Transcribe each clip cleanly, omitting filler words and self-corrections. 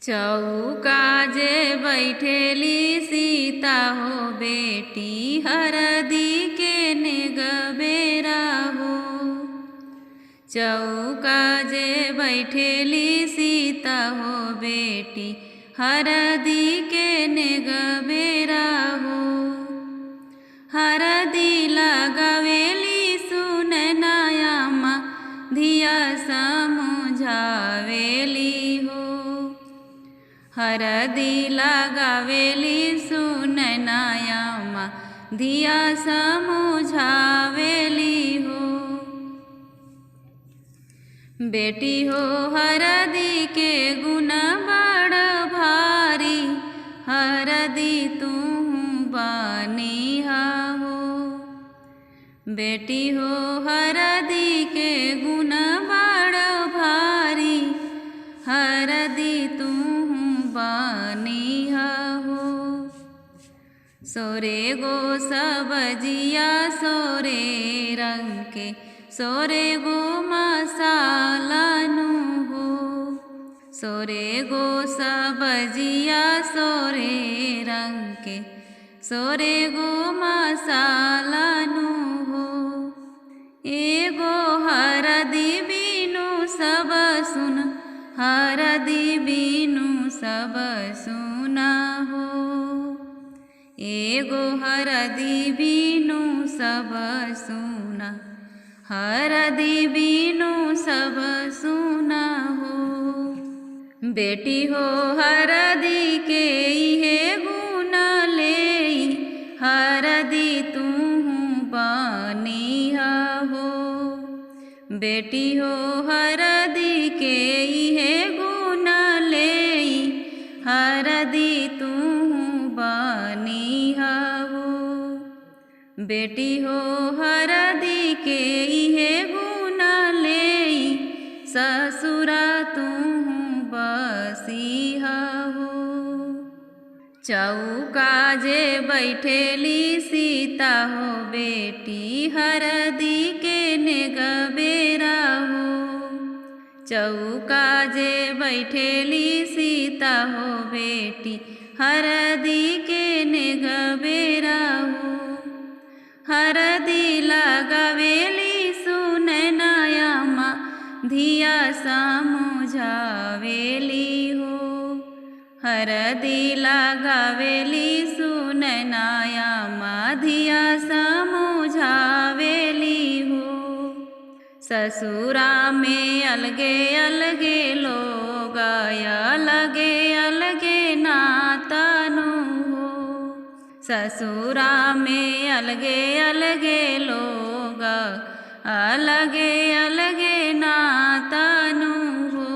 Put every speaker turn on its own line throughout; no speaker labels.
चौका जे बैठेली सीता हो बेटी हरदी के नेगबेरा हो। चौका जे बैठेली सीता हो बेटी हरदी के नेगबेरा हो। हरदी लगावेली सुननाया माँ धिया समझावेली हो। हरदी लगावेली सुननाया माँ धिया समझावेली हो। बेटी हो हरदी के गुण बड़ भारी हरदी तू बानिहा हो। बेटी हो हरदी के गुण बड़ भारी हरदी तू बानिहा हो। सोरे गो सब्जिया सोरे रंग के सोरे गो मसाला नु हो। सोरे गो सब्जिया सोरे रंग के सोरे गो मसाला नु हो। एगो हरदी बीनु सब सुन हरदी बीनु सब सुना हो। एगो हरदी बीनु सब सुना हरदी बीनु सब सुना हो। बेटी हो हरदी के इहे गुण ले हरदी तू बानिहा हो। बेटी हो हरदी के इहे गुण ले हरदी तू बानिहा हो। बेटी हो हरदी के इहे गुण ले ससुरा तू बसिहा हो। चौका जे बैठेली सीता हो बेटी हरदी के नेगबेरा हो। चौका जे बैठेली सीता हो बेटी हरदी के नेगबेरा हो। हरदी लगावेली सुननाया माँ धिया समझावेली हो। हरदी लगावेली सुननाया माँ धिया समझावेली हो। ससुरा में अलगे अलगे लोग अलगे अलगे नातनु हो। ससुरा में अलगे अलगे लोग अलगे अलगे नातनु हो।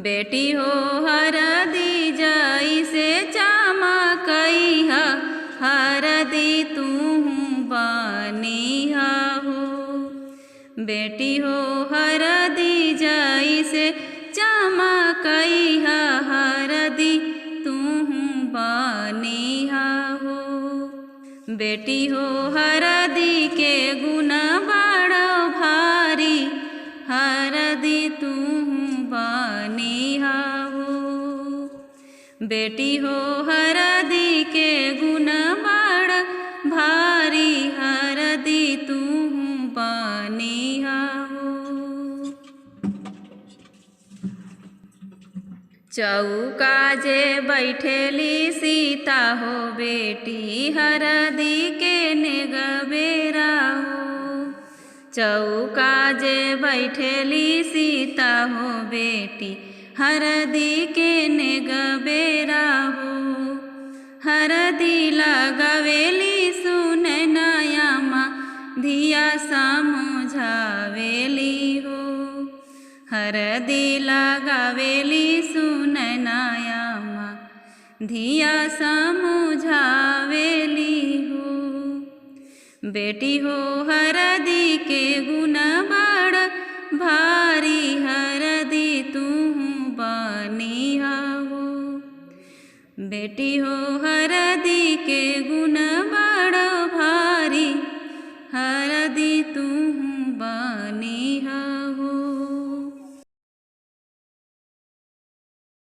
बेटी हो हरदी जैसे चमकइहा हरदी तू बानिहा हो। बेटी हो हरदी जैसे चमकइहा हरदी तू बानिहा हो। बेटी हो हरदी के गुण बड़ भारी हरदी तू बानिहा हो। बेटी हो हरदी के गुण बड़ भारी हरदी तू बानिहा हो। चौका जे बैठेली सीता हो बेटी हरदी के नेगबेरा हो। चौका जे बैठेली सीता हो बेटी हरदी के नेगबेरा हो। हरदी लगावेली सुननाया माँ धिया समझावेली हो। हरदी लगावेली सुननाया माँ धिया समझावेली हो। बेटी हो हरदी के गुण बड़ भारी हरदी तू बानिहा हो। बेटी हो हरदी के गुण